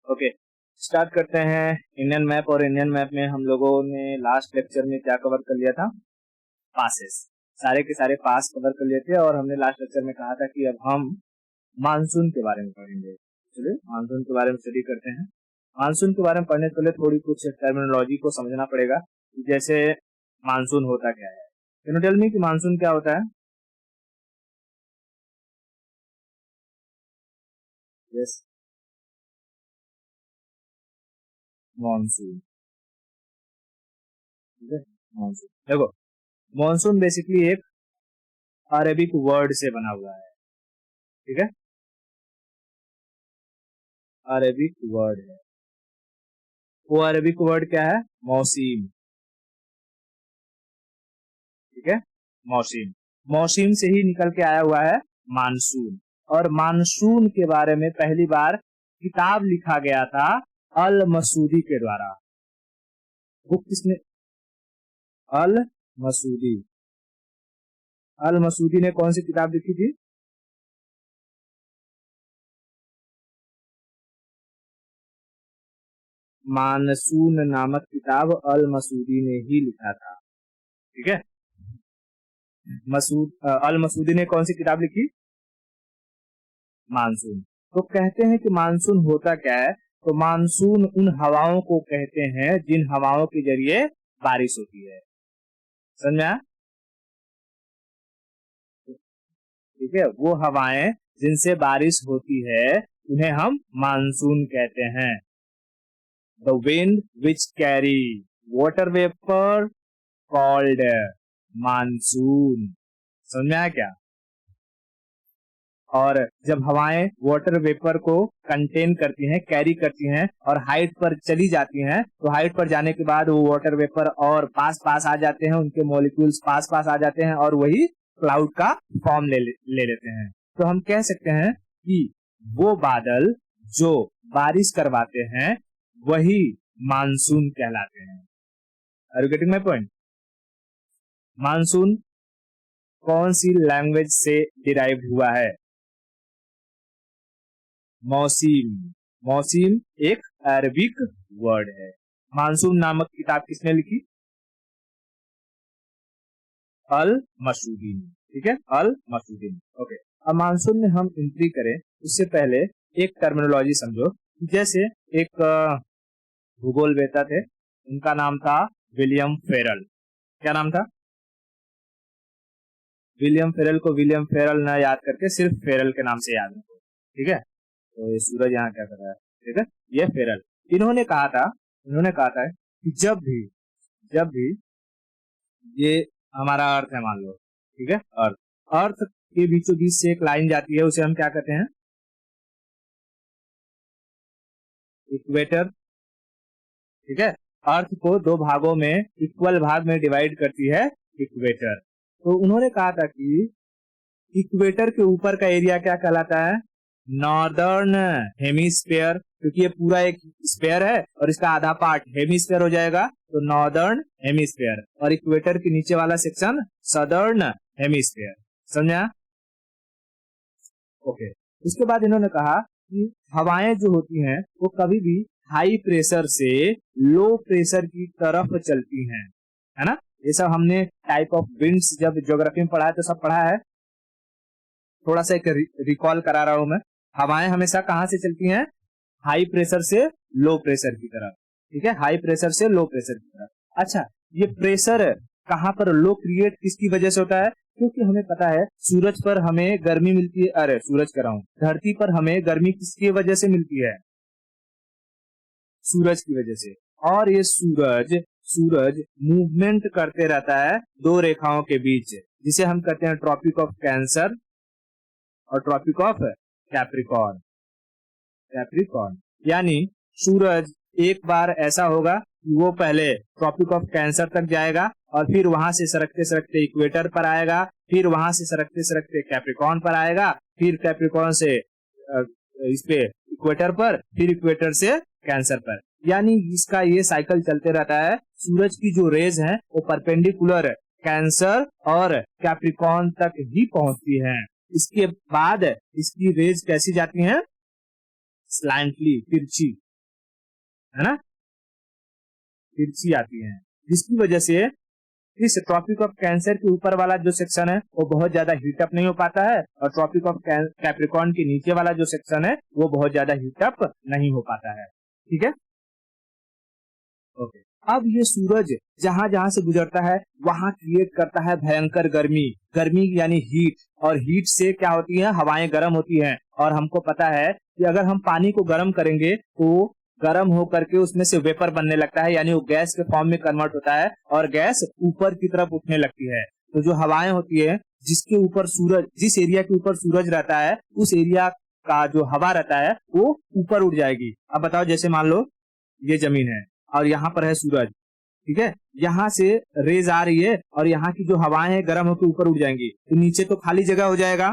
Okay, start करते हैं Indian map. और इंडियन मैप में हम लोगों ने लास्ट लेक्चर में क्या कवर कर लिया था? पासेस, सारे के सारे पास कवर कर लिए थे। और हमने लास्ट लेक्चर में कहा था कि अब हम मानसून के बारे में पढ़ेंगे। चलिए मानसून के बारे में स्टडी करते हैं। मानसून के बारे में पढ़ने के लिए थोड़ी कुछ टर्मिनोलॉजी को समझना पड़ेगा। जैसे मानसून होता क्या है? कैन यू टेल मी कि मानसून क्या होता है? Yes, monsoon. ठीक है, मानसून देखो, मानसून बेसिकली एक अरेबिक वर्ड से बना हुआ है। ठीक है, अरेबिक वर्ड है। वो अरेबिक वर्ड क्या है? मौसीम। ठीक है, मौसीम। मौसीम से ही निकल के आया हुआ है मानसून। और मानसून के बारे में पहली बार किताब लिखा गया था अल मसूदी के द्वारा। बुक किसने? अल मसूदी। अल मसूदी ने कौन सी किताब लिखी थी? मानसून नामक किताब अल मसूदी ने ही लिखा था। ठीक है, अल मसूदी ने कौन सी किताब लिखी? मानसून। तो कहते हैं कि मानसून होता क्या है? तो मानसून उन हवाओं को कहते हैं जिन हवाओं के जरिए बारिश होती है। समझा? ठीक है, वो हवाएं जिनसे बारिश होती है उन्हें हम मानसून कहते हैं। The wind which carry water vapour called monsoon. समझ में आया क्या? और जब हवाएं वाटर वेपर को कंटेन करती हैं, कैरी करती हैं और हाइट पर चली जाती हैं, तो हाइट पर जाने के बाद वो वाटर वेपर और पास पास आ जाते हैं, उनके मॉलिक्यूल्स पास पास आ जाते हैं और वही क्लाउड का फॉर्म ले लेते हैं। तो हम कह सकते हैं कि वो बादल जो बारिश करवाते हैं वही मानसून कहलाते हैं। Are you getting my point? Monsoon कौन सी लैंग्वेज से डिराइव हुआ है? मौसीम। मौसीम एक अरबिक वर्ड है। मानसून नामक किताब किसने लिखी? अल मसूदी ने। ठीक है, अल मसूदी ने। ओके, अब मानसून में हम एंट्री करें उससे पहले एक टर्मिनोलॉजी समझो। जैसे एक भूगोलवेत्ता थे, उनका नाम था विलियम फेरल। क्या नाम था? विलियम फेरल को विलियम फेरल न याद करके सिर्फ फेरल के नाम से याद रखो। ठीक है, तो ये सूरज यहाँ क्या कर रहा है? ठीक है, ये फेरल। इन्होंने कहा था कि जब भी ये हमारा अर्थ है, मान लो। ठीक है, अर्थ अर्थ के बीचों बीच से एक लाइन जाती है, उसे हम क्या कहते हैं? इक्वेटर। ठीक है, अर्थ को दो भागों में इक्वल भाग में डिवाइड करती है इक्वेटर। तो उन्होंने कहा था कि इक्वेटर के ऊपर का एरिया क्या कहलाता है? Northern hemisphere. क्योंकि ये पूरा एक स्फीयर है और इसका आधा पार्ट हेमिस्फीयर हो जाएगा, तो नॉर्दर्न हेमिस्फीयर। और इक्वेटर के नीचे वाला सेक्शन सदर्न हेमिस्फीयर। समझा? ओके, उसके बाद इन्होंने कहा कि हवाएं जो होती हैं वो कभी भी हाई प्रेशर से लो प्रेशर की तरफ चलती हैं, है ना? ये सब हमने टाइप ऑफ विंड्स जब ज्योग्राफी में पढ़ा है तो सब पढ़ा है। थोड़ा सा एक रिकॉल करा रहा हूं मैं। हवाएं हमेशा कहां से चलती हैं? हाई प्रेशर से लो प्रेशर की तरफ। ठीक है, हाई प्रेशर से लो प्रेशर की तरफ। अच्छा, ये प्रेशर कहां पर लो क्रिएट किसकी वजह से होता है? क्योंकि हमें पता है सूरज पर हमें गर्मी मिलती है। अरे सूरज कह रहा हूं, धरती पर हमें गर्मी किसकी वजह से मिलती है? सूरज की वजह से। और ये सूरज मूवमेंट करते रहता है दो रेखाओं के बीच, जिसे हम कहते हैं ट्रॉपिक ऑफ कैंसर और ट्रॉपिक ऑफ कैप्रिकॉर्न। कैप्रिकॉर्न यानी सूरज एक बार ऐसा होगा कि वो पहले ट्रॉपिक ऑफ कैंसर तक जाएगा और फिर वहां से सरकते सरकते इक्वेटर पर आएगा, फिर वहां से सरकते सरकते कैप्रिकॉर्न पर आएगा, फिर कैप्रिकॉर्न से इस पे इक्वेटर पर, फिर इक्वेटर से कैंसर पर। यानी इसका ये साइकिल चलते रहता है। सूरज की जो रेज है वो परपेंडिकुलर कैंसर और कैप्रिकॉर्न तक ही पहुंचती हैं। इसके बाद इसकी रेज कैसी जाती हैं? स्लैंटली, तिरछी। है ना, तिरछी आती हैं, जिसकी वजह से इस ट्रॉपिक ऑफ कैंसर के ऊपर वाला जो सेक्शन है वो बहुत ज्यादा हीटअप नहीं हो पाता है, और ट्रॉपिक ऑफ कैप्रिकॉर्न के नीचे वाला जो सेक्शन है वो बहुत ज्यादा हीटअप नहीं हो पाता है। ठीक है, ओके। अब ये सूरज जहां जहां से गुजरता है वहां क्रिएट करता है भयंकर गर्मी, गर्मी यानी हीट, और हीट से क्या होती है, हवाएं गर्म होती हैं, और हमको पता है कि अगर हम पानी को गर्म करेंगे तो गर्म हो करके उसमें से वेपर बनने लगता है, यानी वो गैस के फॉर्म में कन्वर्ट होता है और गैस ऊपर की तरफ उठने लगती है। तो जो हवाएं होती है जिसके ऊपर सूरज, जिस एरिया के ऊपर सूरज रहता है उस एरिया का जो हवा रहता है वो ऊपर उठ जाएगी। अब बताओ, जैसे मान लो ये जमीन है और यहाँ पर है सूरज, ठीक है, यहाँ से रेज आ रही है और यहाँ की जो हवाएं हैं गर्म होकर ऊपर उठ जाएंगी, तो नीचे तो खाली जगह हो जाएगा,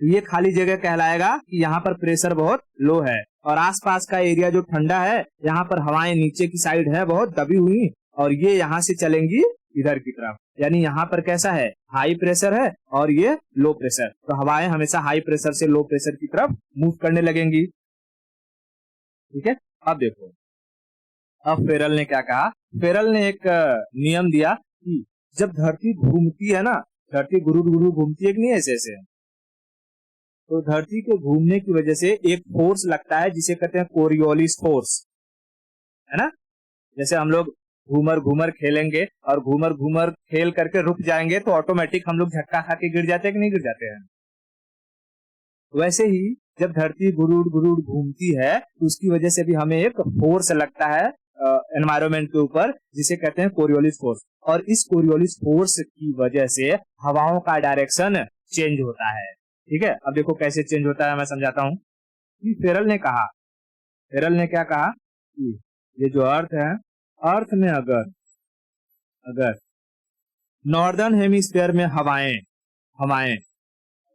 तो ये खाली जगह कहलाएगा कि यहाँ पर प्रेशर बहुत लो है, और आसपास का एरिया जो ठंडा है यहाँ पर हवाएं नीचे की साइड है बहुत दबी हुई, और ये यहाँ से चलेंगी इधर की तरफ, यानी यहाँ पर कैसा है, हाई प्रेशर है और ये लो प्रेशर, तो हवाएं हमेशा हाई प्रेशर से लो प्रेशर की तरफ मूव करने लगेंगी। ठीक है, अब देखो, अब फेरल ने क्या कहा, फेरल ने एक नियम दिया कि जब धरती घूमती है ना, धरती गुरु गुरु घूमती है कि नहीं ऐसे ऐसे, तो धरती के घूमने की वजह से एक फोर्स लगता है जिसे कहते हैं कोरियोलिस फोर्स, है ना। जैसे हम लोग घूमर घूमर खेलेंगे और घूमर घूमर खेल करके रुक जाएंगे तो ऑटोमेटिक हम लोग झटका खा के गिर जाते हैं कि नहीं गिर जाते हैं, वैसे ही जब धरती गुरुड़ गुरुड़ घूमती है तो उसकी वजह से भी हमें एक फोर्स लगता है एनवायरमेंट के ऊपर जिसे कहते हैं कोरियोलिस फोर्स, और इस कोरियोलिस फोर्स की वजह से हवाओं का डायरेक्शन चेंज होता है। ठीक है, अब देखो कैसे चेंज होता है, मैं समझाता हूँ। फेरल ने कहा, फेरल ने क्या कहा कि ये जो अर्थ है, अर्थ में अगर नॉर्दर्न हेमिस्फीयर में हवाएं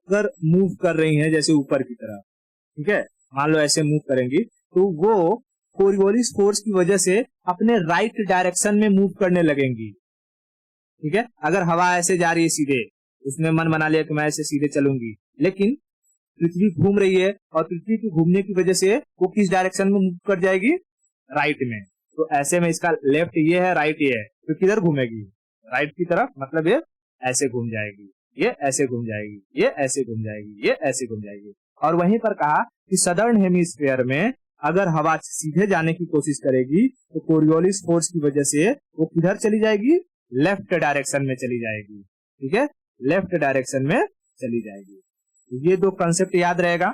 अगर मूव कर रही हैं जैसे ऊपर की तरफ, ठीक है, मान लो ऐसे मूव करेंगी, तो वो कोरियोलिस फोर्स की वजह से अपने राइट डायरेक्शन में मूव करने लगेंगी। ठीक है, अगर हवा ऐसे जा रही है सीधे, उसने मन बना लिया कि मैं ऐसे सीधे चलूंगी, लेकिन पृथ्वी घूम रही है और पृथ्वी के घूमने की वजह से वो किस डायरेक्शन में मूव कर जाएगी, राइट में। तो ऐसे में इसका लेफ्ट ये है, राइट ये है, तो किधर घूमेगी, राइट की तरफ, मतलब ये ऐसे घूम जाएगी, ये ऐसे घूम जाएगी, ये ऐसे घूम जाएगी, ये ऐसे घूम जाएगी। और वहीं पर कहा कि सदर्न हेमिस्फीयर में अगर हवा सीधे जाने की कोशिश करेगी तो कोरियोलिस फोर्स की वजह से वो किधर चली जाएगी, लेफ्ट डायरेक्शन में चली जाएगी। ठीक है, लेफ्ट डायरेक्शन में चली जाएगी। ये दो कंसेप्ट याद रहेगा।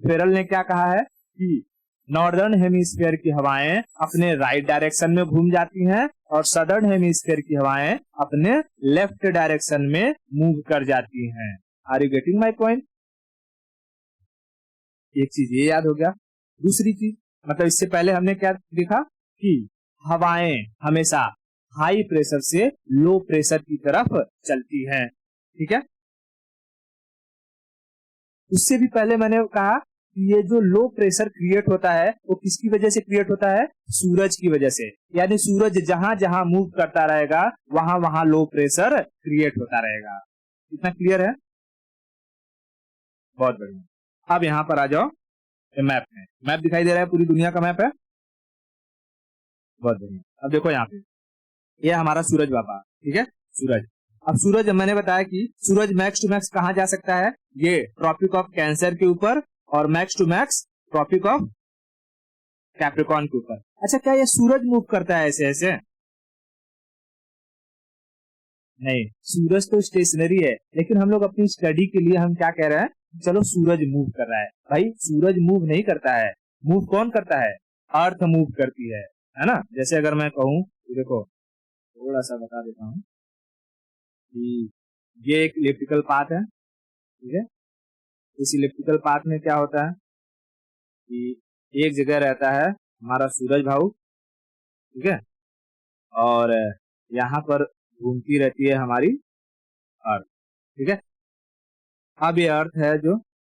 फेरल ने क्या कहा है कि नॉर्दर्न हेमिस्फीयर की हवाएं अपने राइट डायरेक्शन में घूम जाती हैं और सदर्न हेमिस्फीयर की हवाएं अपने लेफ्ट डायरेक्शन में मूव कर जाती हैं। Are you getting my point? एक चीज ये याद हो गया। दूसरी चीज, मतलब इससे पहले हमने क्या देखा कि हवाएं हमेशा हाई प्रेशर से लो प्रेशर की तरफ चलती हैं। ठीक है, उससे भी पहले मैंने कहा कि ये जो लो प्रेशर क्रिएट होता है वो किसकी वजह से क्रिएट होता है, सूरज की वजह से, यानी सूरज जहां जहां मूव करता रहेगा वहां वहां लो प्रेशर क्रिएट होता रहेगा। इतना क्लियर है? बहुत बढ़िया। अब यहाँ पर आ जाओ मैप में, मैप दिखाई दे रहा है, पूरी दुनिया का मैप है। बहुत बढ़िया। अब देखो यहाँ पे ये हमारा सूरज बाबा, ठीक है, सूरज। अब सूरज, मैंने बताया कि सूरज मैक्स टू मैक्स कहाँ जा सकता है, ये ट्रॉपिक ऑफ कैंसर के ऊपर, और max to max Tropic of Capricorn के ऊपर। अच्छा, क्या ये सूरज मूव करता है ऐसे ऐसे? नहीं, सूरज तो स्टेशनरी है, लेकिन हम लोग अपनी स्टडी के लिए हम क्या कह रहे हैं, चलो सूरज मूव कर रहा है। भाई सूरज मूव नहीं करता है, मूव कौन करता है, अर्थ मूव करती है ना। जैसे अगर मैं कहूँ, देखो थोड़ा सा बता देता हूँ कि ये एक इलेक्ट्रिकल पाथ है, ठीक है। इस इलेक्ट्रिकल पाथ में क्या होता है कि एक जगह रहता है हमारा सूरज भाऊ, ठीक है, और यहाँ पर घूमती रहती है हमारी अर्थ, ठीक है। अब ये अर्थ है, जो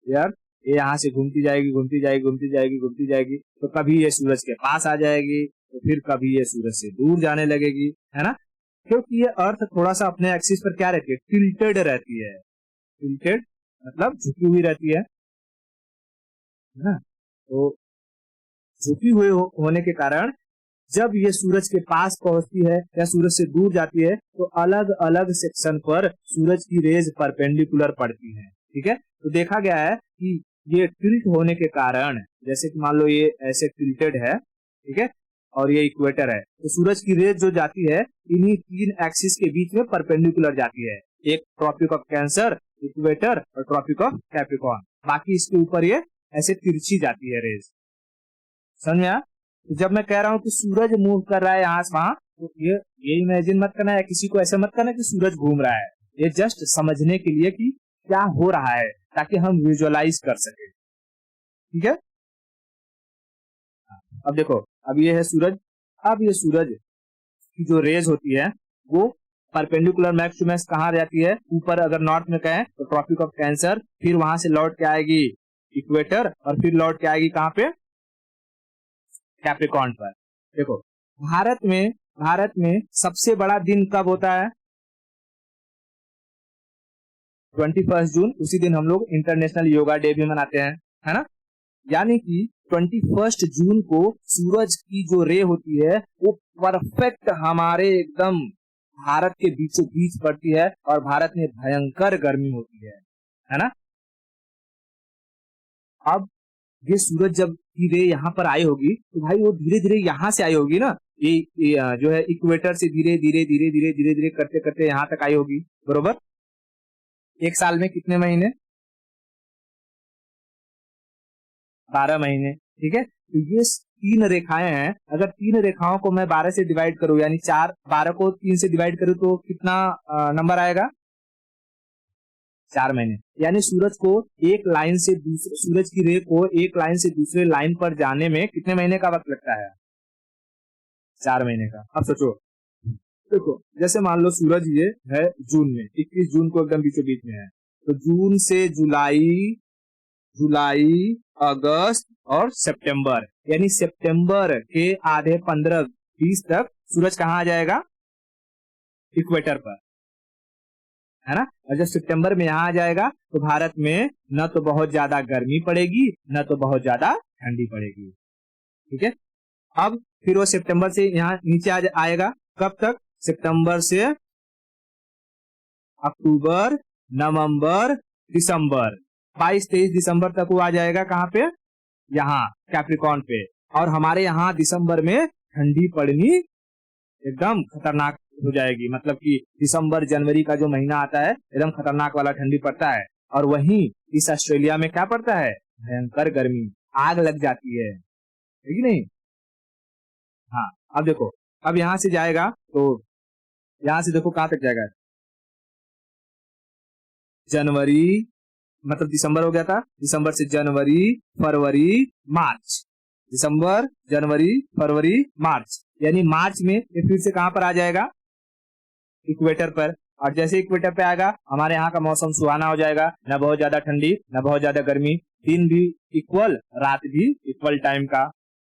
ये अर्थ, ये यहाँ से घूमती जाएगी घूमती जाएगी घूमती जाएगी घूमती जाएगी, तो कभी ये सूरज के पास आ जाएगी, तो फिर कभी ये सूरज से दूर जाने लगेगी, है ना। क्योंकि ये अर्थ थोड़ा सा अपने एक्सिस पर क्या रहती है, टिल्टेड रहती है। टिल्टेड मतलब झुकी हुई रहती है ना। तो झुकी हुई होने के कारण जब ये सूरज के पास पहुंचती है या सूरज से दूर जाती है तो अलग अलग सेक्शन पर सूरज की रेज परपेंडिकुलर पड़ती है। ठीक है, तो देखा गया है कि ये टिल्ट होने के कारण, जैसे कि मान लो ये ऐसे टिल्टेड है, ठीक है, और ये इक्वेटर है, तो सूरज की रेज जो जाती है इन्हीं तीन एक्सिस के बीच में परपेंडिकुलर जाती है, एक ट्रॉपिक ऑफ कैंसर, इक्वेटर और ट्रॉपिक ऑफ कैप्रिकॉर्न। बाकी इसके ऊपर ये ऐसे तिरछी जाती है रेज। समझ में आया? तो जब मैं कह रहा हूँ कि सूरज मूव कर रहा है यहाँ से वहां, तो ये इमेजिन मत करना है, किसी को ऐसे मत करना कि सूरज घूम रहा है। ये जस्ट समझने के लिए कि क्या हो रहा है, ताकि हम विजुअलाइज कर सके। ठीक है, अब देखो, अब ये है सूरज। अब ये सूरज की जो रेज होती है वो परपेंडिकुलर मैक्स टू मैक्स कहाँ जाती है? ऊपर अगर नॉर्थ में कहें तो ट्रॉपिक ऑफ कैंसर, फिर वहां से लौट के आएगी इक्वेटर, और फिर लौट के आएगी कहाँ पे? कैप्रिकॉर्न पर। देखो, भारत में सबसे बड़ा दिन कब होता है? 21 जून। उसी दिन हम लोग इंटरनेशनल योगा डे भी मनाते हैं, है ना? यानी कि 21 जून को सूरज की जो रे होती है वो परफेक्ट हमारे एकदम भारत के बीचों बीच पड़ती है, और भारत में भयंकर गर्मी होती है ना? अब ये सूरज जब की रे यहाँ पर आई होगी तो भाई वो धीरे धीरे यहाँ से आई होगी ना, ये जो है इक्वेटर से धीरे धीरे धीरे धीरे धीरे धीरे करते करते यहाँ तक आई होगी, बरोबर? एक साल में कितने महीने? 12 महीने। ठीक है, तो ये 3 रेखाएं हैं। अगर 3 रेखाओं को मैं 12 से डिवाइड करूं, यानी 12 को 3 से डिवाइड करूं तो कितना नंबर आएगा? 4 महीने। यानी सूरज की रे को एक लाइन से दूसरे लाइन पर जाने में कितने महीने का वक्त लगता है? 4 महीने का। अब सोचो, देखो, जैसे मान लो सूरज ये है जून में, 21 जून को एकदम बीचों बीच में है, तो जून से जुलाई, अगस्त और सितंबर, यानी सितंबर के आधे 15-20 तक सूरज कहाँ आ जाएगा? इक्वेटर पर, है ना? और जब सितंबर में यहाँ आ जाएगा तो भारत में न तो बहुत ज्यादा गर्मी पड़ेगी न तो बहुत ज्यादा ठंडी पड़ेगी। ठीक है, अब फिर वो सितंबर से यहाँ नीचे आएगा। कब तक? सितंबर से अक्टूबर, नवंबर, दिसंबर, 22-23 दिसंबर तक वो आ जाएगा। कहाँ पे? यहाँ कैप्रिकॉर्न पे। और हमारे यहाँ दिसंबर में ठंडी पड़नी एकदम खतरनाक हो जाएगी, मतलब कि दिसंबर जनवरी का जो महीना आता है एकदम खतरनाक वाला ठंडी पड़ता है। और वहीं इस ऑस्ट्रेलिया में क्या पड़ता है? भयंकर गर्मी, आग लग जाती है कि नहीं? हाँ, अब देखो, अब यहाँ से जाएगा तो यहाँ से देखो कहाँ तक जाएगा? जनवरी, मतलब दिसंबर हो गया था, दिसंबर से जनवरी, फरवरी, मार्च, दिसंबर, जनवरी, फरवरी, मार्च, यानी मार्च में ये फिर से कहां पर आ जाएगा? इक्वेटर पर। और जैसे इक्वेटर पे आएगा हमारे यहाँ का मौसम सुहाना हो जाएगा, न बहुत ज्यादा ठंडी न बहुत ज्यादा गर्मी, दिन भी इक्वल, रात भी इक्वल टाइम का,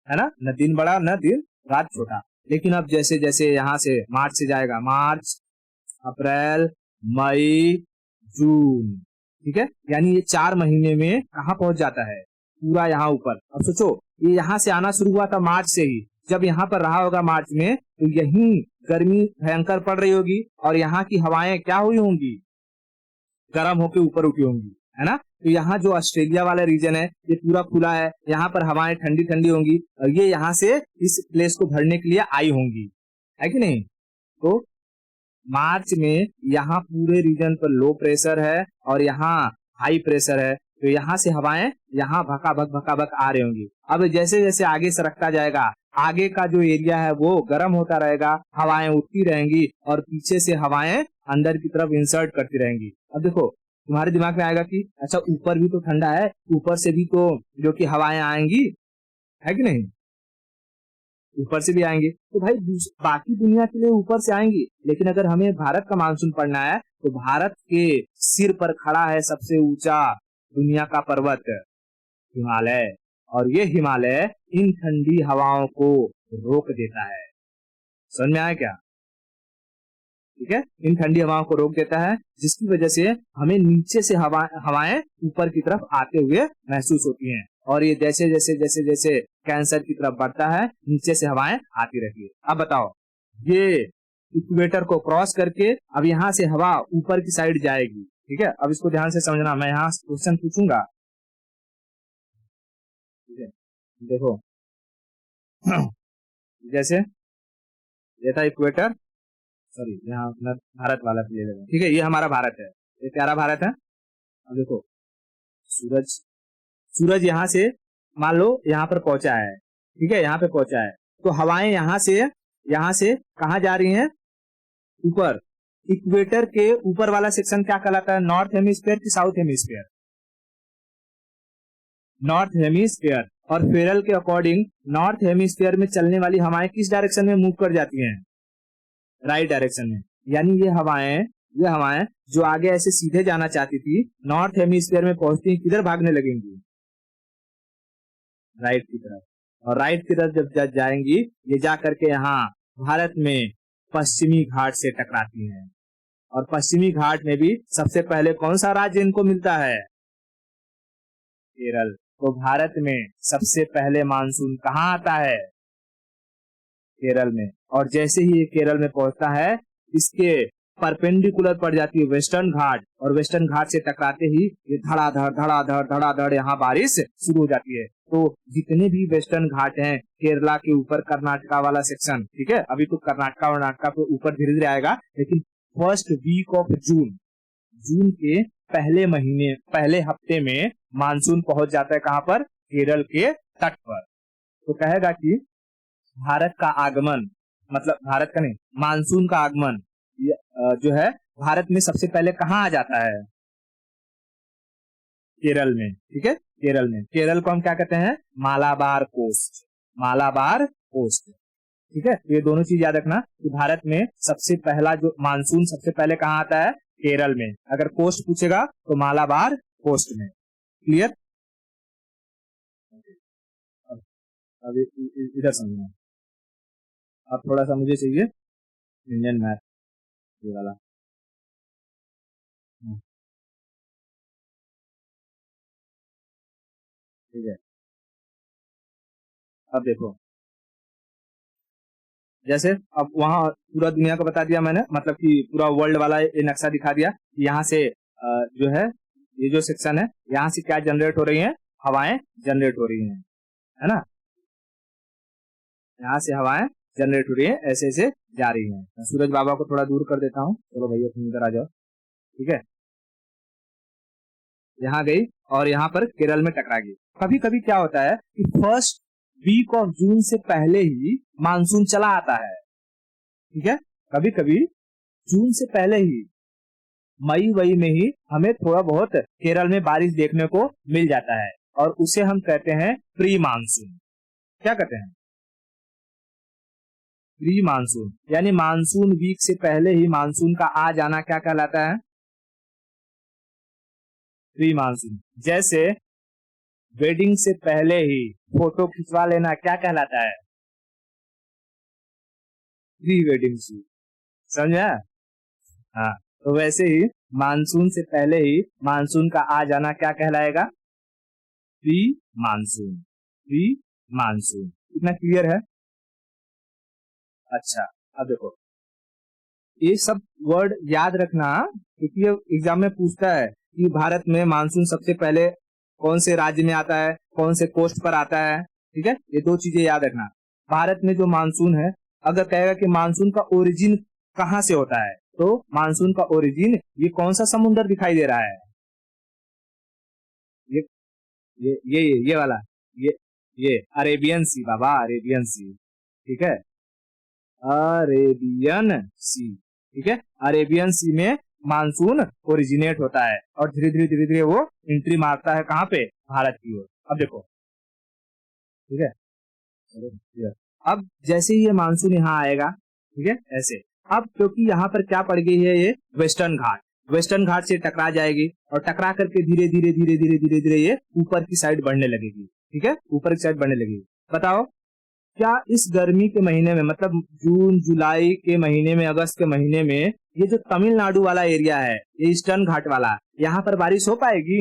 है ना? न दिन बड़ा न दिन रात छोटा। लेकिन अब जैसे जैसे यहाँ से मार्च से जाएगा, मार्च, अप्रैल, मई, जून, ठीक है, यानी ये 4 महीने में कहाँ पहुंच जाता है? पूरा यहाँ ऊपर। अब सोचो, ये यहाँ से आना शुरू हुआ था मार्च से ही, जब यहाँ पर रहा होगा मार्च में तो यहीं गर्मी भयंकर पड़ रही होगी और यहाँ की हवाएं क्या हुई होंगी? गर्म होकर ऊपर उठी होंगी, है ना? तो यहाँ जो ऑस्ट्रेलिया वाला रीजन है ये पूरा खुला है, यहाँ पर हवाएं ठंडी ठंडी होंगी और ये यहाँ से इस प्लेस को भरने के लिए आई होंगी, है कि नहीं? तो मार्च में यहाँ पूरे रीजन पर लो प्रेशर है और यहाँ हाई प्रेशर है, तो यहाँ से हवाएं यहाँ भकाभक आ रही होंगी। अब जैसे जैसे आगे सरकता जाएगा, आगे का जो एरिया है वो गर्म होता रहेगा, हवाएं उठती रहेंगी और पीछे से हवाएं अंदर की तरफ इंसर्ट करती रहेंगी। अब देखो, तुम्हारे दिमाग में आएगा कि अच्छा ऊपर भी तो ठंडा है, ऊपर से भी तो जो कि हवाएं आएंगी, है कि नहीं? ऊपर से भी आएंगे तो भाई बाकी दुनिया के लिए ऊपर से आएंगी, लेकिन अगर हमें भारत का मानसून पढ़ना है तो भारत के सिर पर खड़ा है सबसे ऊंचा दुनिया का पर्वत हिमालय, और ये हिमालय इन ठंडी हवाओं को रोक देता है। समझ में आया क्या? ठीक है, इन ठंडी हवाओं को रोक देता है, जिसकी वजह से हमें नीचे से हवाएं ऊपर की तरफ आते हुए महसूस होती हैं। और ये जैसे जैसे जैसे जैसे कैंसर की तरफ बढ़ता है नीचे से हवाएं आती रहती है। अब बताओ, ये इक्वेटर को क्रॉस करके अब यहाँ से हवा ऊपर की साइड जाएगी, ठीक है। अब इसको ध्यान से समझना, मैं यहाँ क्वेश्चन पूछूंगा, ठीक है। देखो जैसे ये था इक्वेटर, सॉरी यहाँ अपना भारत वाला ले लेंगे, ठीक है। ये हमारा भारत है, ये प्यारा भारत है। अब देखो सूरज, सूरज यहाँ से मान लो यहाँ पर पहुंचा है, ठीक है, यहाँ पे पहुंचा है, तो हवाएं यहाँ से कहाँ जा रही हैं? ऊपर। इक्वेटर के ऊपर वाला सेक्शन क्या कहलाता है? नॉर्थ हेमिस्फीयर की साउथ हेमिस्फीयर? North hemisphere. और फेरल के अकॉर्डिंग नॉर्थ हेमिस्फीयर में चलने वाली हवाएं किस डायरेक्शन में मूव कर जाती हैं? राइट डायरेक्शन में। यानी ये हवाएं जो आगे ऐसे सीधे जाना चाहती थी, नॉर्थ हेमिस्फीयर में पहुंचती किधर भागने लगेंगी? राइट की तरफ। और राइट की तरफ जब जाएंगी, ये जा करके यहाँ भारत में पश्चिमी घाट से टकराती हैं। और पश्चिमी घाट में भी सबसे पहले कौन सा राज्य इनको मिलता है? केरल। तो भारत में सबसे पहले मानसून कहाँ आता है? केरल में। और जैसे ही ये केरल में पहुंचता है, इसके परपेंडिकुलर पड़ जाती है वेस्टर्न घाट, और वेस्टर्न घाट से टकराते ही ये धड़ाधड़ यहाँ बारिश शुरू हो जाती है। तो जितने भी वेस्टर्न घाट हैं केरला के ऊपर, कर्नाटका वाला सेक्शन, ठीक है, अभी तो कर्नाटका और नाटका के ऊपर धीरे धीरे आएगा, लेकिन फर्स्ट वीक ऑफ जून के पहले हफ्ते में मानसून पहुंच जाता है कहाँ पर? केरल के तट पर। तो कहेगा कि भारत का आगमन, मतलब भारत का नहीं, मानसून का आगमन जो है भारत में सबसे पहले कहाँ आ जाता है? केरल में, ठीक है, केरल में। केरल को हम क्या कहते हैं? मालाबार कोस्ट। मालाबार कोस्ट, ठीक है। ये दोनों चीज याद रखना कि भारत में सबसे पहला जो मानसून सबसे पहले कहाँ आता है? केरल में। अगर कोस्ट पूछेगा तो मालाबार कोस्ट में। क्लियर? अब इधर समझना, अब थोड़ा सा मुझे चाहिए इंडियन मैथ ये वाला। ठीक है, अब देखो, जैसे अब वहां पूरा दुनिया को बता दिया मैंने, मतलब कि पूरा वर्ल्ड वाला ये नक्शा दिखा दिया कि यहाँ से जो है ये जो सेक्शन है, यहाँ से क्या जनरेट हो रही है? हवाएं जनरेट हो रही हैं, है ना। यहाँ से हवाएं जनरेट हो रही है, ऐसे ऐसे जा रही हैं। मैं सूरज बाबा को थोड़ा दूर कर देता हूँ, चलो भैया तुम इधर आ जाओ, ठीक है। यहाँ गई और यहाँ पर केरल में टकरा गई। कभी कभी क्या होता है कि फर्स्ट वीक ऑफ जून से पहले ही मानसून चला आता है, ठीक है। कभी कभी जून से पहले ही, मई में ही हमें थोड़ा बहुत केरल में बारिश देखने को मिल जाता है, और उसे हम कहते हैं प्री मानसून। क्या कहते हैं? Pre monsoon. यानी मानसून वीक से पहले ही मानसून का आ जाना क्या कहलाता है? Pre monsoon. जैसे वेडिंग से पहले ही फोटो खिंचवा लेना क्या कहलाता है? Pre wedding shoot. समझा? हाँ, तो वैसे ही मानसून से पहले ही मानसून का आ जाना क्या कहलाएगा? Pre monsoon. Pre monsoon. इतना क्लियर है? अच्छा, अब देखो, ये सब वर्ड याद रखना, क्योंकि ये एग्जाम में पूछता है कि भारत में मानसून सबसे पहले कौन से राज्य में आता है, कौन से कोस्ट पर आता है, ठीक है। ये दो चीजें याद रखना। भारत में जो मानसून है, अगर कहेगा कि मानसून का ओरिजिन कहाँ से होता है, तो मानसून का ओरिजिन ये कौन सा समुद्र दिखाई दे रहा है? ये ये वाला, ये अरेबियन सी बाबा, अरेबियन सी, ठीक है, अरेबियन सी, ठीक है। अरेबियन सी में मानसून ओरिजिनेट होता है और धीरे धीरे वो एंट्री मारता है कहाँ पे? भारत की ओर। अब देखो, ठीक है, अब जैसे ही ये मानसून यहाँ आएगा, ठीक है, ऐसे, अब क्योंकि यहाँ पर क्या पड़ गई है? ये वेस्टर्न घाट से टकरा जाएगी, और टकरा करके धीरे धीरे ये ऊपर की साइड बढ़ने लगेगी, ठीक है, ईपर की साइड बढ़ने लगेगी। बताओ, क्या इस गर्मी के महीने में, मतलब जून जुलाई के महीने में, अगस्त के महीने में, ये जो तमिलनाडु वाला एरिया है, ये ईस्टर्न घाट वाला, यहाँ पर बारिश हो पाएगी?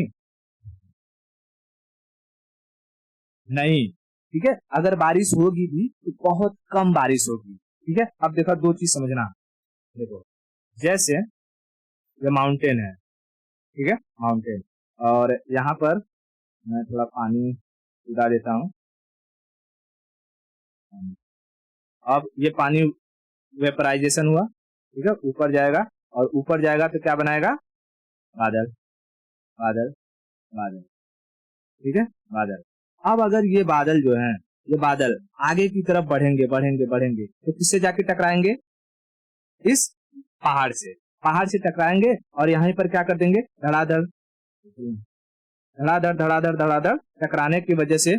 नहीं, ठीक है। अगर बारिश होगी भी तो बहुत कम बारिश होगी, ठीक है। अब देखो दो चीज समझना, देखो जैसे ये माउंटेन है, ठीक है, माउंटेन, और यहाँ पर मैं थोड़ा पानी उड़ा देता हूँ। अब ये पानी वेपराइजेशन हुआ, ठीक है, ऊपर जाएगा, और ऊपर जाएगा तो क्या बनाएगा, बादल, बादल, बादल, ठीक है, बादल। अब अगर ये बादल जो है, ये बादल आगे की तरफ बढ़ेंगे बढ़ेंगे बढ़ेंगे तो किससे जाके टकराएंगे, इस पहाड़ से, पहाड़ से टकराएंगे, और यहाँ पर क्या कर देंगे, धड़ाधड़ धड़ाधड़ धड़ाधड़ धड़ाधड़, टकराने की वजह से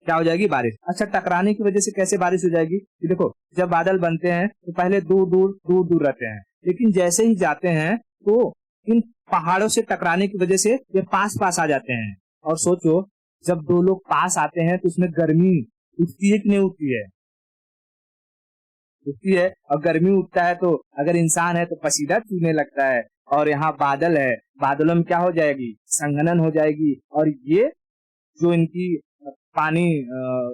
क्या हो जाएगी, बारिश। अच्छा, टकराने की वजह से कैसे बारिश हो जाएगी, कि देखो जब बादल बनते हैं तो पहले दूर दूर दूर दूर रहते हैं, लेकिन जैसे ही जाते हैं तो इन पहाड़ों से टकराने की वजह से ये पास पास आ जाते हैं। और सोचो, जब दो लोग पास आते हैं तो उसमें गर्मी उठती है कि नहीं उठती है, उठती है। और गर्मी उठता है तो अगर इंसान है तो पसीना चूने लगता है, और यहाँ बादल है, बादलों में क्या हो जाएगी, संघनन हो जाएगी, और ये जो इनकी पानी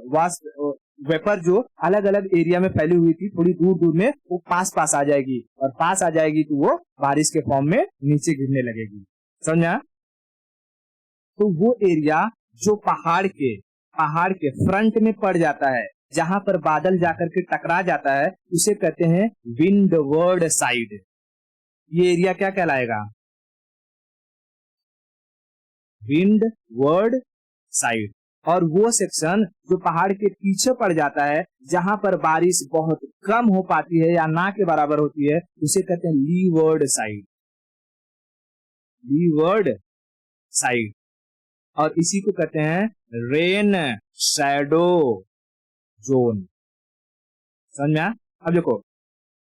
वाष्प वेपर जो अलग अलग एरिया में फैली हुई थी थोड़ी दूर दूर में, वो पास पास आ जाएगी, और पास आ जाएगी तो वो बारिश के फॉर्म में नीचे गिरने लगेगी, समझा। तो वो एरिया जो पहाड़ के फ्रंट में पड़ जाता है, जहां पर बादल जाकर के टकरा जाता है, उसे कहते हैं विंडवर्ड साइड। ये एरिया क्या कहलाएगा, विंडवर्ड साइड। और वो सेक्शन जो पहाड़ के पीछे पड़ जाता है, जहां पर बारिश बहुत कम हो पाती है या ना के बराबर होती है, उसे कहते हैं लीवर्ड साइड, लीवर्ड साइड। और इसी को कहते हैं रेन शैडो जोन, समझ में आया? अब देखो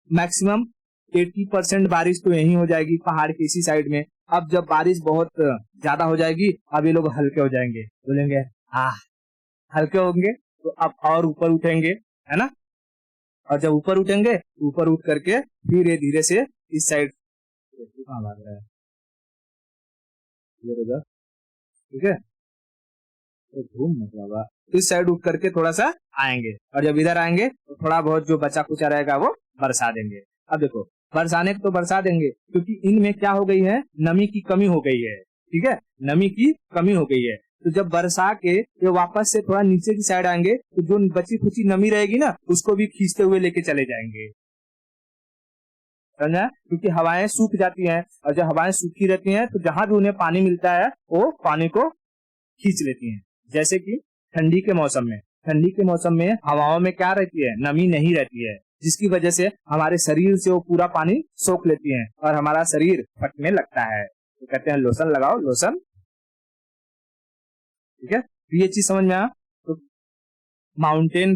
मैक्सिमम 80% बारिश तो यही हो जाएगी पहाड़ के इसी साइड में। अब जब बारिश बहुत ज्यादा हो जाएगी, अब ये लोग हल्के हो जाएंगे, बोलेंगे आह, हल्के होंगे तो अब और ऊपर उठेंगे, है ना। और जब ऊपर उठेंगे, ऊपर उठ करके फिर ये धीरे से इस साइड, कहाँ भाग रहा है, ठीक है, तो घूम मतलब इस साइड उठ करके थोड़ा सा आएंगे, और जब इधर आएंगे तो थोड़ा बहुत जो बचा कुचा रहेगा वो बरसा देंगे। अब देखो बरसाने को तो बरसा देंगे, क्योंकि इनमें क्या हो गई है, नमी की कमी हो गई है, ठीक है, नमी की कमी हो गई है। तो जब बरसा के ये वापस से थोड़ा नीचे की साइड आएंगे तो जो बची खुची नमी रहेगी ना, उसको भी खींचते हुए लेके चले जाएंगे, समझा। क्योंकि हवाएं सूख जाती हैं, और जब हवाएं सूखी रहती हैं तो जहां भी उन्हें पानी मिलता है वो पानी को खींच लेती हैं। जैसे कि ठंडी के मौसम में, ठंडी के मौसम में हवाओं में क्या रहती है, नमी नहीं रहती है, जिसकी वजह से हमारे शरीर से वो पूरा पानी सोख लेती है और हमारा शरीर फटने लगता है, तो कहते हैं लोशन लगाओ, लोशन, ठीक है। तो ये चीज समझ में आया। तो माउंटेन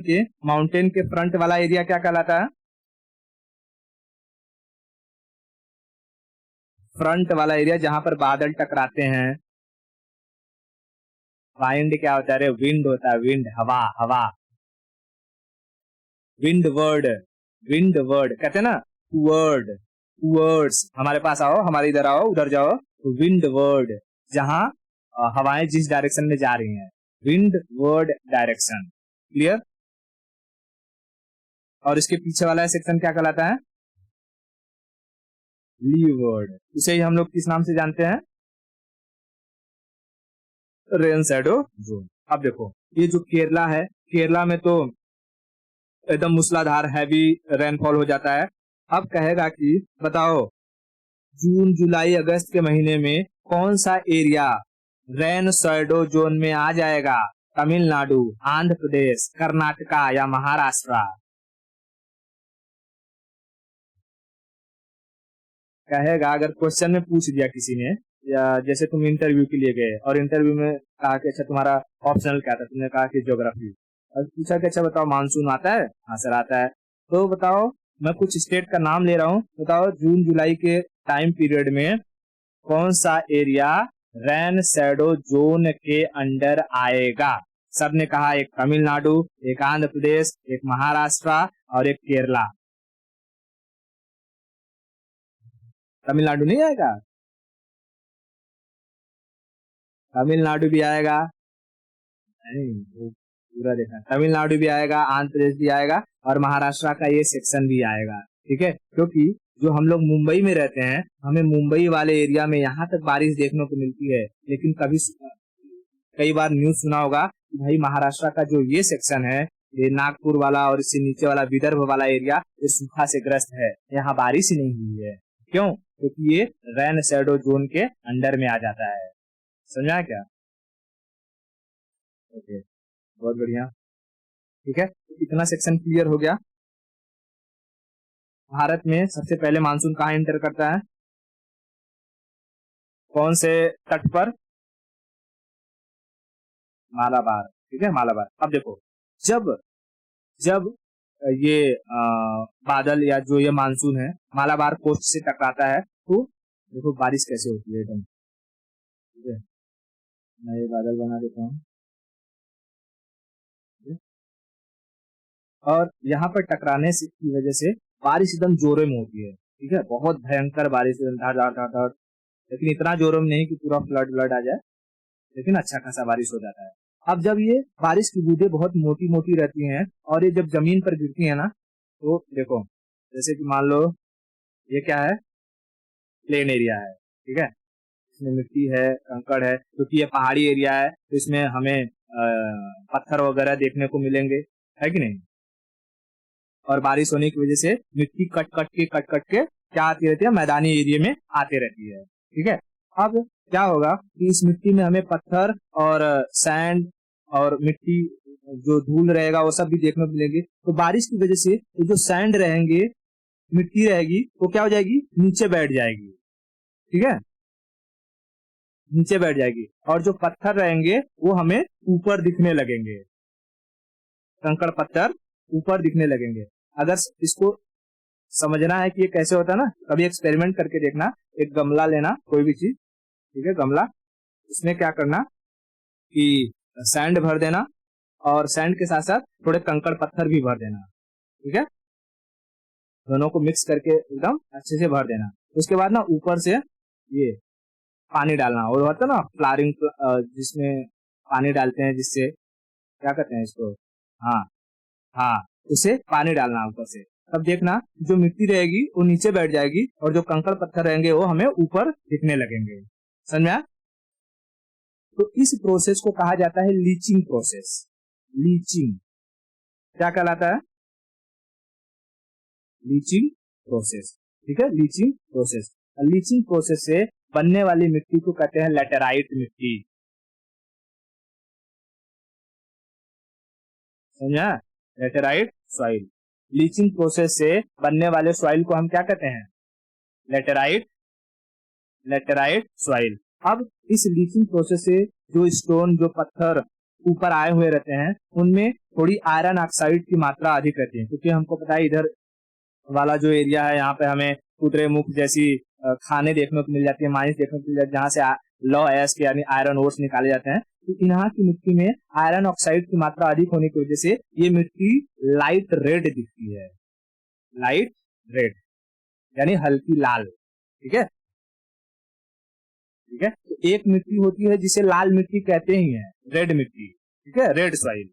के फ्रंट वाला एरिया क्या कहलाता है, फ्रंट वाला एरिया जहां पर बादल टकराते हैं। वाइंड क्या होता है, अरे विंड होता है, विंड हवा, हवा, विंड वर्ड, विंड वर्ड कहते हैं ना, वर्ड, वर्ड्स, हमारे पास आओ, हमारे इधर आओ, उधर जाओ, तो विंड वर्ड, जहां हवाएं जिस डायरेक्शन में जा रही हैं, विंड वर्ड डायरेक्शन, क्लियर। और इसके पीछे वाला सेक्शन क्या कहलाता है, लीवर्ड, उसे ही हम लोग किस नाम से जानते हैं, रेन शैडो जोन। अब देखो ये जो केरला है, केरला में तो एकदम मूसलाधार हैवी रेनफॉल हो जाता है। अब कहेगा कि बताओ जून जुलाई अगस्त के महीने में कौन सा एरिया रेन शैडो जोन में आ जाएगा, तमिलनाडु, आंध्र प्रदेश, कर्नाटका या महाराष्ट्र। कहेगा अगर क्वेश्चन में पूछ दिया किसी ने, या जैसे तुम इंटरव्यू के लिए गए और इंटरव्यू में कहा कि अच्छा तुम्हारा ऑप्शनल क्या था, तुमने कहा कि ज्योग्राफी, और पूछा कि अच्छा बताओ मानसून आता है, हाँ सर आता है, तो बताओ मैं कुछ स्टेट का नाम ले रहा हूँ, बताओ जून जुलाई के टाइम पीरियड में कौन सा एरिया रेन शैडो जोन के अंडर आएगा। सब ने कहा एक तमिलनाडु, एक आंध्र प्रदेश, एक महाराष्ट्र और एक केरला। तमिलनाडु नहीं आएगा, तमिलनाडु भी आएगा नहीं, पूरा देखना, तमिलनाडु भी आएगा, आंध्र प्रदेश भी आएगा और महाराष्ट्र का ये सेक्शन भी आएगा। ठीक है, क्योंकि जो हम लोग मुंबई में रहते हैं, हमें मुंबई वाले एरिया में यहाँ तक बारिश देखने को मिलती है, लेकिन कई बार न्यूज सुना होगा कि भाई महाराष्ट्र का जो ये सेक्शन है, ये नागपुर वाला और इससे नीचे वाला विदर्भ वाला एरिया, ये सूखा से ग्रस्त है, यहाँ बारिश ही नहीं हुई है। क्यों? क्योंकि ये रेन शैडो जोन के अंडर में आ जाता है। समझा क्या? ओके, बहुत बढ़िया। ठीक है, इतना सेक्शन क्लियर हो गया। भारत में सबसे पहले मानसून कहाँ एंटर करता है? कौन से तट पर? मालाबार। ठीक है, मालाबार। अब देखो, जब जब ये बादल या जो ये मानसून है मालाबार कोस्ट से टकराता है, तो देखो बारिश कैसे होती है एकदम। ठीक है, मैं ये बादल बना देता हूँ और यहाँ पर टकराने से की वजह से बारिश एकदम जोरों में होती है। ठीक है, बहुत भयंकर बारिश, धड़, लेकिन इतना जोरों में नहीं कि पूरा फ्लड आ जाए, लेकिन अच्छा खासा बारिश हो जाता है। अब जब ये बारिश की बूंदें बहुत मोटी मोटी रहती हैं और ये जब जमीन पर गिरती है ना, तो देखो जैसे कि मान लो ये क्या है, प्लेन एरिया है। ठीक है, इसमें मिट्टी है, कंकड़ है, क्योंकि ये पहाड़ी एरिया है तो इसमें हमें पत्थर वगैरह देखने को मिलेंगे, है कि नहीं? और बारिश होने की वजह से मिट्टी कट कट के क्या आती रहती है, मैदानी एरिया में आती रहती है। ठीक है, अब क्या होगा कि इस मिट्टी में हमें पत्थर और सैंड और मिट्टी जो धूल रहेगा वो सब भी देखने को मिलेंगे। तो बारिश की वजह से जो सैंड रहेंगे, मिट्टी रहेगी, वो क्या हो जाएगी, नीचे बैठ जाएगी। ठीक है, नीचे बैठ जाएगी और जो पत्थर रहेंगे वो हमें ऊपर दिखने लगेंगे, कंकड़ पत्थर ऊपर दिखने लगेंगे। अगर इसको समझना है कि ये कैसे होता है ना, कभी एक्सपेरिमेंट करके देखना। एक गमला लेना, कोई भी चीज, ठीक है, गमला, उसमें क्या करना कि सैंड भर देना और सैंड के साथ साथ थोड़े कंकड़ पत्थर भी भर देना। ठीक है, दोनों को मिक्स करके एकदम अच्छे से भर देना। उसके बाद ना ऊपर से ये पानी डालना, और होता है ना फ्लावरिंग, जिसमें पानी डालते हैं, जिससे क्या कहते हैं इसको, हाँ हाँ, उसे पानी डालना ऊपर से। तब देखना जो मिट्टी रहेगी वो नीचे बैठ जाएगी और जो कंकड़ पत्थर रहेंगे वो हमें ऊपर दिखने लगेंगे। समझा? तो इस प्रोसेस को कहा जाता है लीचिंग प्रोसेस। लीचिंग क्या कहलाता है? Leaching process. ठीक है, लीचिंग प्रोसेस। लीचिंग प्रोसेस से बनने वाली मिट्टी को कहते हैं लेटेराइट मिट्टी। समझा? Laterite soil. लीचिंग प्रोसेस से बनने वाले सॉइल को हम क्या कहते हैं? Laterite soil. अब इस लीचिंग प्रोसेस से जो स्टोन, जो पत्थर ऊपर आए हुए रहते हैं, उनमें थोड़ी आयरन ऑक्साइड की मात्रा अधिक रहती है, क्योंकि हमको पता है इधर वाला जो एरिया है यहाँ पे हमें कुद्रेमुख जैसी खाने देखने को मिल जाती है, माइंस देखने को मिल जाती है, जहाँ से लौ एस्क यानी आयरन ओर्स निकाले जाते हैं। तो यहाँ की मिट्टी में आयरन ऑक्साइड की मात्रा अधिक होने की वजह से ये मिट्टी लाइट रेड दिखती है, लाइट रेड यानी हल्की लाल। ठीक है, ठीक है, तो एक मिट्टी होती है जिसे लाल मिट्टी कहते ही हैं, रेड मिट्टी। ठीक है, रेड सॉइल।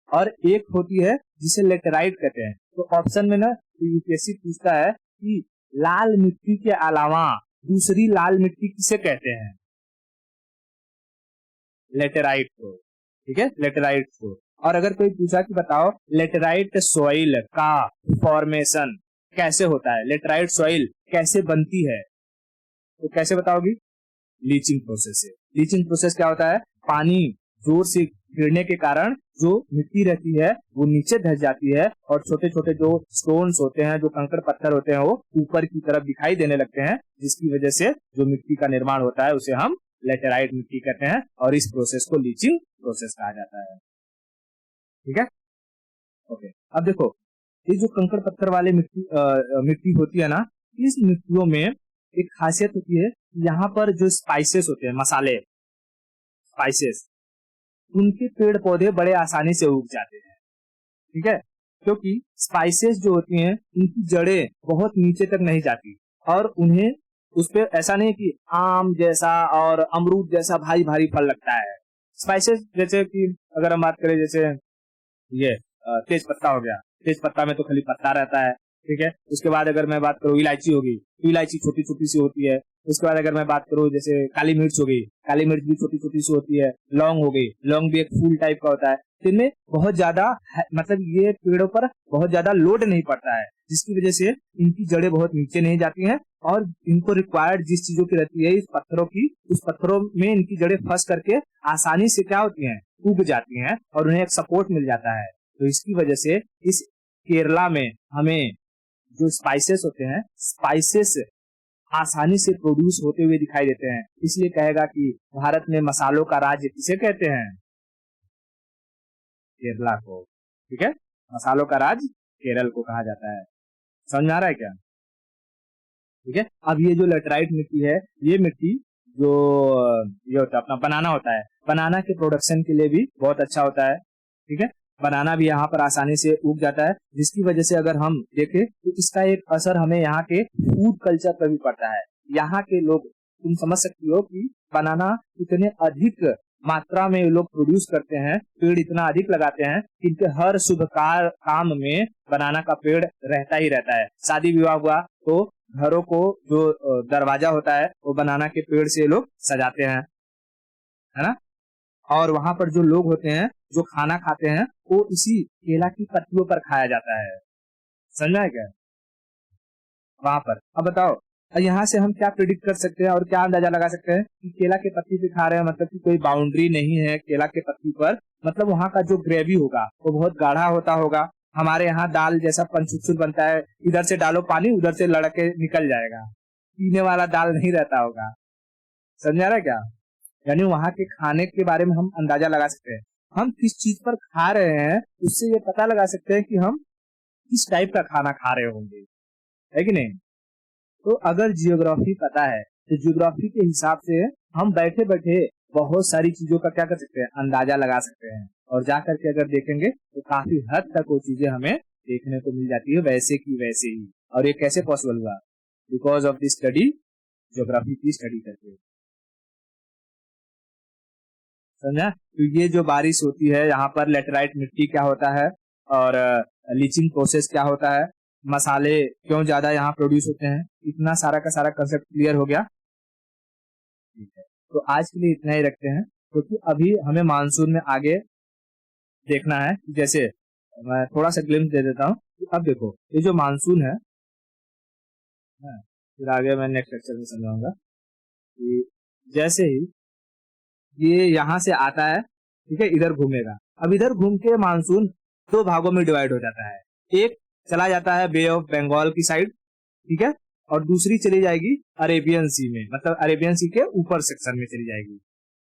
और एक होती है जिसे लेटेराइट कहते हैं। तो ऑप्शन में ना यूपीएससी पूछता है कि लाल मिट्टी के अलावा दूसरी लाल मिट्टी किसे कहते हैं? लेटेराइट को। ठीक है, लेटेराइट को। और अगर कोई पूछा कि बताओ लेटेराइट सॉइल का फॉर्मेशन कैसे होता है, लेटेराइट सॉइल कैसे बनती है, तो कैसे बताओगी? लीचिंग प्रोसेस से। लीचिंग प्रोसेस क्या होता है? पानी जोर से गिरने के कारण जो मिट्टी रहती है वो नीचे धस जाती है और छोटे छोटे जो स्टोन्स होते हैं, जो कंकड़ पत्थर होते हैं, वो ऊपर की तरफ दिखाई देने लगते हैं, जिसकी वजह से जो मिट्टी का निर्माण होता है उसे हम लेटेराइट मिट्टी कहते हैं और इस प्रोसेस को लीचिंग प्रोसेस कहा जाता है। ठीक है, ओके। अब देखो, ये जो कंकड़ पत्थर वाले मिट्टी होती है ना, इस मिट्टियों में एक खासियत होती है, यहाँ पर जो स्पाइसेस होते हैं, मसाले, स्पाइसेस, उनके पेड़ पौधे बड़े आसानी से उग जाते हैं। ठीक है, क्योंकि स्पाइसेस जो होती हैं उनकी जड़ें बहुत नीचे तक नहीं जाती और उन्हें उस पे ऐसा नहीं कि आम जैसा और अमरूद जैसा भारी भारी फल लगता है। स्पाइसेस जैसे कि अगर हम बात करें, जैसे ये तेज पत्ता हो गया, तेज पत्ता में तो खाली पत्ता रहता है, ठीक है। उसके बाद अगर मैं बात करूँ इलायची होगी, तो इलायची छोटी छोटी सी होती है। उसके बाद अगर मैं बात करूँ जैसे काली मिर्च हो गई, काली मिर्च भी छोटी छोटी सी होती है। लौंग हो गई, लौंग भी एक फूल टाइप का होता है। तो इनमें बहुत ज्यादा मतलब ये पेड़ों पर बहुत ज्यादा लोड नहीं पड़ता है, जिसकी वजह से इनकी जड़ें बहुत नीचे नहीं जाती हैं और इनको रिक्वायर्ड जिस चीजों की रहती है इस पत्थरों की, उस पत्थरों में इनकी जड़ें फंस करके आसानी से क्या होती हैं, उग जाती हैं और उन्हें एक सपोर्ट मिल जाता है। तो इसकी वजह से इस केरला में हमें जो स्पाइसेस होते हैं, स्पाइसेस आसानी से प्रोड्यूस होते हुए दिखाई देते हैं। इसलिए कहेगा कि भारत में मसालों का राज्य किसे कहते हैं, केरला को, ठीक है। मसालों का राज्य केरल को कहा जाता है। समझ में आ रहा है क्या? ठीक है। अब ये जो लेटराइट मिट्टी है, ये मिट्टी जो ये होता है अपना बनाना होता है, बनाना के प्रोडक्शन के लिए भी बहुत अच्छा होता है, ठीक है। बनाना भी यहाँ पर आसानी से उग जाता है, जिसकी वजह से अगर हम देखें तो इसका एक असर हमें यहाँ के फूड कल्चर पर भी पड़ता है। यहाँ के लोग, तुम समझ सकती हो कि बनाना इतने अधिक मात्रा में लोग प्रोड्यूस करते हैं, पेड़ इतना अधिक लगाते हैं कि इनके हर शुभ काम में बनाना का पेड़ रहता ही रहता है। शादी विवाह हुआ तो घरों को जो दरवाजा होता है वो बनाना के पेड़ से लोग सजाते हैं, है ना। और वहां पर जो लोग होते हैं जो खाना खाते हैं वो इसी केला की पत्तियों पर खाया जाता है। समझा है क्या? वहां पर अब बताओ, यहाँ से हम क्या प्रिडिक्ट कर सकते हैं और क्या अंदाजा लगा सकते हैं कि केला के पत्ती पे खा रहे हैं, मतलब कि कोई बाउंड्री नहीं है केला के पत्ती पर, मतलब वहाँ का जो ग्रेवी होगा वो बहुत गाढ़ा होता होगा। हमारे यहाँ दाल जैसा पंचुचुर बनता है, इधर से डालो पानी उधर से लड़के निकल जाएगा, पीने वाला दाल नहीं रहता होगा। समझा रहा है क्या? यानी वहाँ के खाने के बारे में हम अंदाजा लगा सकते हैं, हम किस चीज पर खा रहे हैं उससे ये पता लगा सकते हैं कि हम किस टाइप का खाना खा रहे होंगे, है कि नहीं। तो अगर जियोग्राफी पता है तो जियोग्राफी के हिसाब से हम बैठे बैठे बहुत सारी चीजों का क्या कर सकते हैं, अंदाजा लगा सकते हैं। और जा करके अगर देखेंगे तो काफी हद तक वो चीजें हमें देखने को मिल जाती है वैसे की वैसे ही। और ये कैसे पॉसिबल हुआ? Because of the study, geography की स्टडी करके। समझा? तो ये जो बारिश होती है यहाँ पर, लेटराइट मिट्टी क्या होता है और लीचिंग प्रोसेस क्या होता है, मसाले क्यों ज्यादा यहाँ प्रोड्यूस होते हैं, इतना सारा का सारा कंसेप्ट क्लियर हो गया। ठीक है, तो आज के लिए इतना ही रखते हैं, क्योंकि अभी हमें मानसून में आगे देखना है। जैसे मैं थोड़ा सा ग्लिम्स दे देता हूँ। अब देखो ये जो मानसून है, फिर आगे मैं नेक्स्ट लेक्चर में समझाऊंगा कि जैसे ही ये यहाँ से आता है, ठीक है, इधर घूमेगा। अब इधर घूम के मानसून दो भागों में डिवाइड हो जाता है, एक चला जाता है बे ऑफ बंगाल की साइड, ठीक है, और दूसरी चली जाएगी अरेबियन सी में, मतलब अरेबियन सी के ऊपर सेक्शन में चली जाएगी।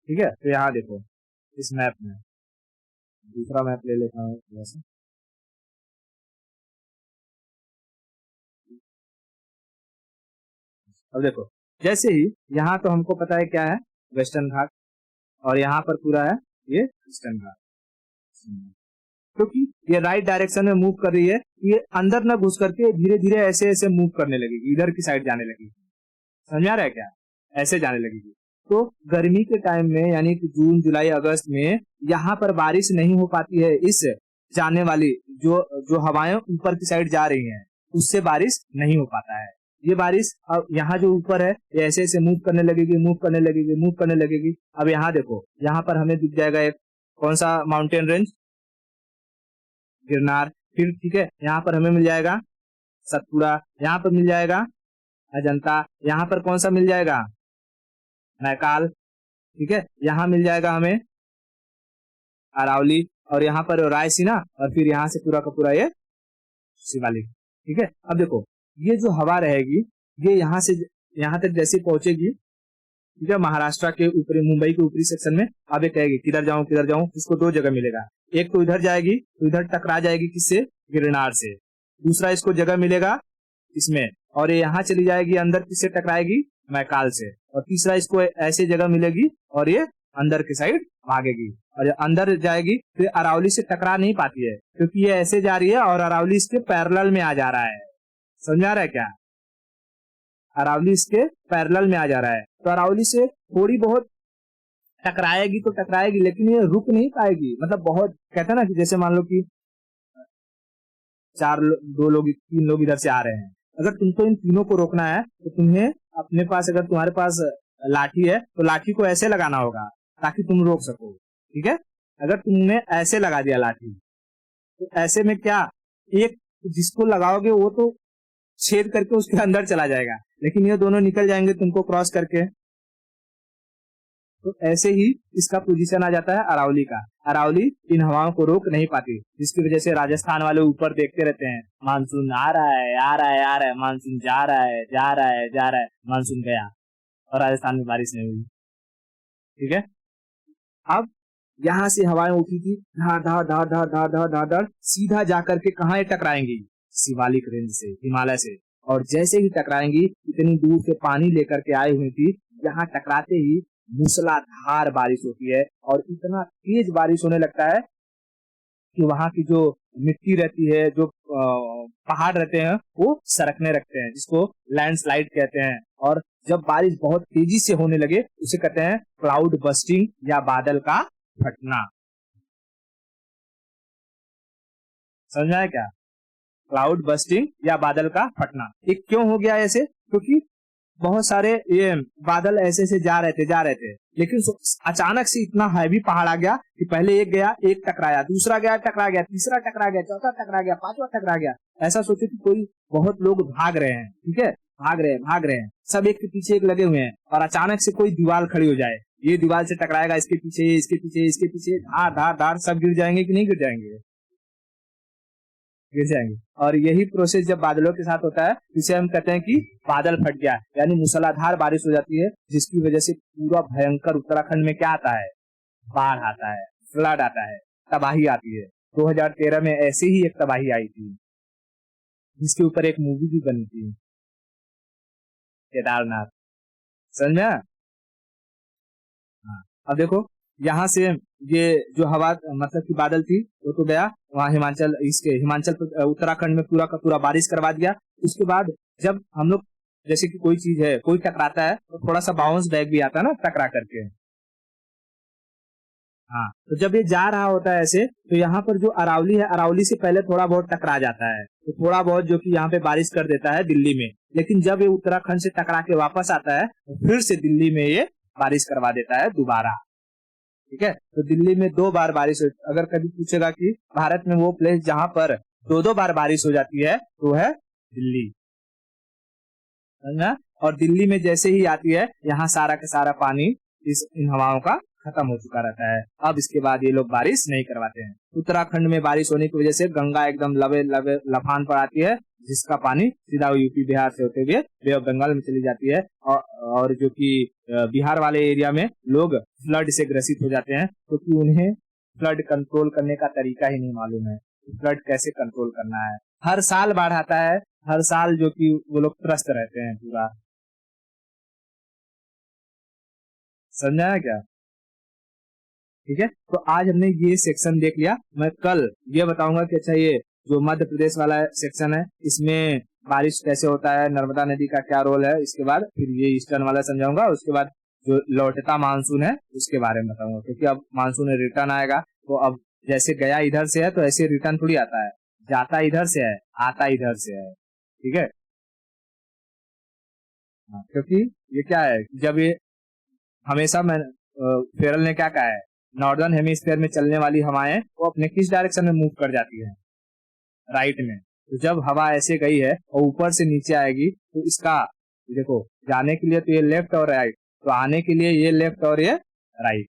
ठीक है, तो यहाँ देखो इस मैप में, दूसरा मैप ले लेता हूँ वैसे। अब देखो जैसे ही यहाँ तो हमको पता है क्या है, वेस्टर्न घाट, और यहाँ पर पूरा है ये ईस्टर्न घाट। क्योंकि ये राइट डायरेक्शन में मूव कर रही है, ये अंदर न घुस करके धीरे धीरे ऐसे ऐसे मूव करने लगेगी, इधर की साइड जाने लगेगी। समझ आ रहा है क्या? ऐसे जाने लगेगी। तो गर्मी के टाइम में यानी कि जून जुलाई अगस्त में यहाँ पर बारिश नहीं हो पाती है, इस जाने वाली जो जो हवाएं ऊपर की साइड जा रही हैं उससे बारिश नहीं हो पाता है। ये बारिश अब यहाँ जो ऊपर है ये ऐसे ऐसे मूव करने लगेगी, मूव करने लगेगी, मूव करने लगेगी। अब यहाँ देखो, यहाँ पर हमें दिख जाएगा एक कौन सा माउंटेन रेंज, गिरनार। फिर ठीक है, यहाँ पर हमें मिल जाएगा सतपुड़ा, यहाँ पर मिल जाएगा अजंता, यहाँ पर कौन सा मिल जाएगा, मैकाल। ठीक है, यहाँ मिल जाएगा हमें अरावली, और यहाँ पर रायसीना, और फिर यहाँ से पूरा का पूरा ये शिवालिक। ठीक है, अब देखो ये जो हवा रहेगी ये यहाँ से यहाँ तक जैसे पहुंचेगी, ठीक है, महाराष्ट्र के ऊपरी, मुंबई के ऊपरी सेक्शन में, अब ये कहेगी किधर जाऊं किधर जाऊं। इसको दो जगह मिलेगा, एक तो इधर जाएगी तो इधर टकरा जाएगी किससे, गिरनार से। दूसरा इसको जगह मिलेगा इसमें, और ये यहाँ चली जाएगी अंदर, किससे टकराएगी, मैकाल से। और तीसरा इसको ऐसे जगह मिलेगी और ये अंदर की साइड भागेगी, और अंदर जाएगी फिर अरावली से टकरा नहीं पाती है क्योंकि ये ऐसे जा रही है और अरावली इसके पैरेलल में आ जा रहा है। समझा रहा है क्या? अरावली इसके पैरेलल में आ जा रहा है, तो अरावली से थोड़ी बहुत टकराएगी तो टकराएगी, लेकिन ये रुक नहीं पाएगी। मतलब बहुत कहते हैं ना कि जैसे मान लो कि दो लोग 3 लोग इधर से आ रहे हैं, अगर तुमको इन तीनों को रोकना है तो तुम्हें अपने पास, अगर तुम्हारे पास लाठी है तो लाठी को ऐसे लगाना होगा ताकि तुम रोक सको, ठीक है। अगर तुमने ऐसे लगा दिया लाठी, तो ऐसे में क्या, एक जिसको लगाओगे वो तो छेद करके उसके अंदर चला जाएगा, लेकिन ये दोनों निकल जाएंगे तुमको क्रॉस करके। तो ऐसे ही इसका पोजीशन आ जाता है अरावली का। अरावली इन हवाओं को रोक नहीं पाती, जिसकी वजह से राजस्थान वाले ऊपर देखते रहते हैं, मानसून आ रहा है, आ रहा है, आ रहा है, मानसून जा रहा है, जा रहा है, जा रहा है, मानसून गया और राजस्थान में बारिश नहीं हुई, ठीक है। अब यहाँ से हवाएं उठी थी, धार धार धार धार धार धार धार धार, सीधा जाकर के कहाँ ये टकराएंगी, शिवालिक रेंज से, हिमालय से। और जैसे ही टकराएंगी, इतनी दूर से पानी लेकर के आई हुई थी, यहाँ टकराते ही मूसलाधार बारिश होती है और इतना तेज बारिश होने लगता है कि वहां की जो मिट्टी रहती है, जो पहाड़ रहते हैं, वो सरकने लगते हैं, जिसको लैंडस्लाइड कहते हैं। और जब बारिश बहुत तेजी से होने लगे, उसे कहते हैं क्लाउड बस्टिंग या बादल का फटना। समझा है क्या? क्लाउड बस्टिंग या बादल का फटना। ये क्यों हो गया ऐसे? क्योंकि बहुत सारे ये बादल ऐसे से जा रहे थे, लेकिन अचानक से इतना हैवी पहाड़ आ गया कि पहले एक गया, एक टकराया, दूसरा गया, टकरा गया, तीसरा टकरा गया, चौथा टकरा गया, पांचवा टकरा गया। ऐसा सोचे कि कोई बहुत लोग भाग रहे हैं, ठीक है, भाग रहे हैं, सब एक के पीछे एक लगे हुए हैं, और अचानक से कोई दीवार खड़ी हो जाए, ये दीवार से टकराएगा, इसके पीछे, इसके पीछे, इसके पीछे, धार धार धार, सब गिर जाएंगे कि नहीं गिर जाएंगे? गिर जाएंगे। और यही प्रोसेस जब बादलों के साथ होता है, जिसे हम कहते हैं कि बादल फट गया, यानी मूसलाधार बारिश हो जाती है, जिसकी वजह से पूरा भयंकर उत्तराखंड में क्या आता है, बाढ़ आता है, फ्लड आता है, तबाही आती है। 2013 में ऐसे ही एक तबाही आई थी, जिसके ऊपर एक मूवी भी बनी थी, केदारनाथ। समझा? हाँ। अब देखो, यहाँ से ये जो हवा, मतलब कि बादल थी, वो तो गया वहाँ हिमाचल उत्तराखंड में पूरा का पूरा बारिश करवा दिया। उसके बाद जब हम लोग, जैसे कि कोई चीज है, कोई टकराता है, तो थोड़ा सा बाउंस बैक भी आता है ना टकरा करके। हाँ, तो जब ये जा रहा होता है ऐसे, तो यहाँ पर जो अरावली है, अरावली से पहले थोड़ा बहुत टकरा जाता है, तो थोड़ा बहुत जो कि यहाँ पे बारिश कर देता है दिल्ली में। लेकिन जब ये उत्तराखंड से टकरा के वापस आता है, तो फिर से दिल्ली में ये बारिश करवा देता है दोबारा, ठीक है। तो दिल्ली में 2 बार बारिश हो। अगर कभी पूछेगा कि भारत में वो प्लेस जहां पर 2 बार बारिश हो जाती है, तो है दिल्ली, समझा? और दिल्ली में जैसे ही आती है, यहाँ सारा का सारा पानी इन हवाओं का खत्म हो चुका रहता है। अब इसके बाद ये लोग बारिश नहीं करवाते हैं। उत्तराखंड में बारिश होने की वजह से गंगा एकदम लबे लबे लफान पर आती है, जिसका पानी सीधा यूपी बिहार से होते हुए बे ऑफ बंगाल में चली जाती है। और जो कि बिहार वाले एरिया में लोग फ्लड से ग्रसित हो जाते हैं, क्योंकि उन्हें फ्लड कंट्रोल करने का तरीका ही नहीं मालूम है, फ्लड कैसे कंट्रोल करना है। हर साल बाढ़ आता है, हर साल जो कि वो लोग त्रस्त रहते हैं पूरा। समझा है क्या? ठीक है, तो आज हमने ये सेक्शन देख लिया। मैं कल ये बताऊंगा कि अच्छा, ये जो मध्य प्रदेश वाला सेक्शन है, इसमें बारिश कैसे होता है, नर्मदा नदी का क्या रोल है, इसके बाद फिर ये ईस्टर्न वाला समझाऊंगा। उसके बाद जो लौटता मानसून है उसके बारे में बताऊंगा, क्योंकि अब मानसून रिटर्न आएगा, तो अब जैसे गया इधर से है, तो ऐसे रिटर्न थोड़ी आता है, जाता इधर से है, आता इधर से है, ठीक है। हाँ, क्योंकि ये क्या है, जब ये हमेशा मैं फेरल ने क्या कहा है, नॉर्दर्न हेमिस्फीयर में चलने वाली हवाएं वो अपने किस डायरेक्शन में मूव कर जाती है, राइट में। तो जब हवा ऐसे गई है और ऊपर से नीचे आएगी, तो इसका देखो, जाने के लिए तो ये लेफ्ट और राइट, तो आने के लिए ये लेफ्ट और ये राइट,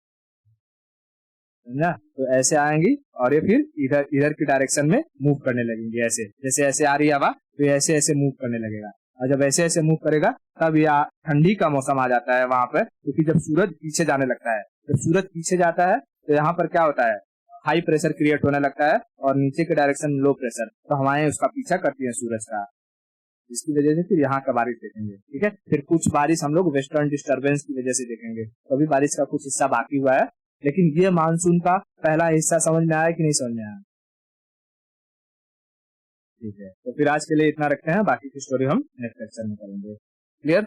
समझा? तो ऐसे आएंगी और ये फिर इधर इधर की डायरेक्शन में मूव करने लगेंगी, ऐसे जैसे ऐसे आ रही है हवा, तो ये ऐसे ऐसे मूव करने लगेगा। और जब ऐसे ऐसे मूव करेगा, तब यह ठंडी का मौसम आ जाता है वहां पर, क्योंकि जब सूरज पीछे जाने लगता है, जब सूरज पीछे जाता है, तो यहाँ पर क्या होता है, हाई प्रेशर क्रिएट होने लगता है, और नीचे के डायरेक्शन लो प्रेशर, तो हवाएं उसका पीछा करती है सूरज का, जिसकी वजह से फिर यहाँ का बारिश देखेंगे, ठीक है। फिर कुछ बारिश हम लोग वेस्टर्न डिस्टर्बेंस की वजह से देखेंगे, तो अभी बारिश का कुछ हिस्सा बाकी हुआ है, लेकिन ये मानसून का पहला हिस्सा समझ में आया कि नहीं समझ में आया? ठीक है, तो फिर आज के लिए इतना रखते हैं, बाकी की स्टोरी हम नेक्स्ट लेक्चर में करेंगे। क्लियर?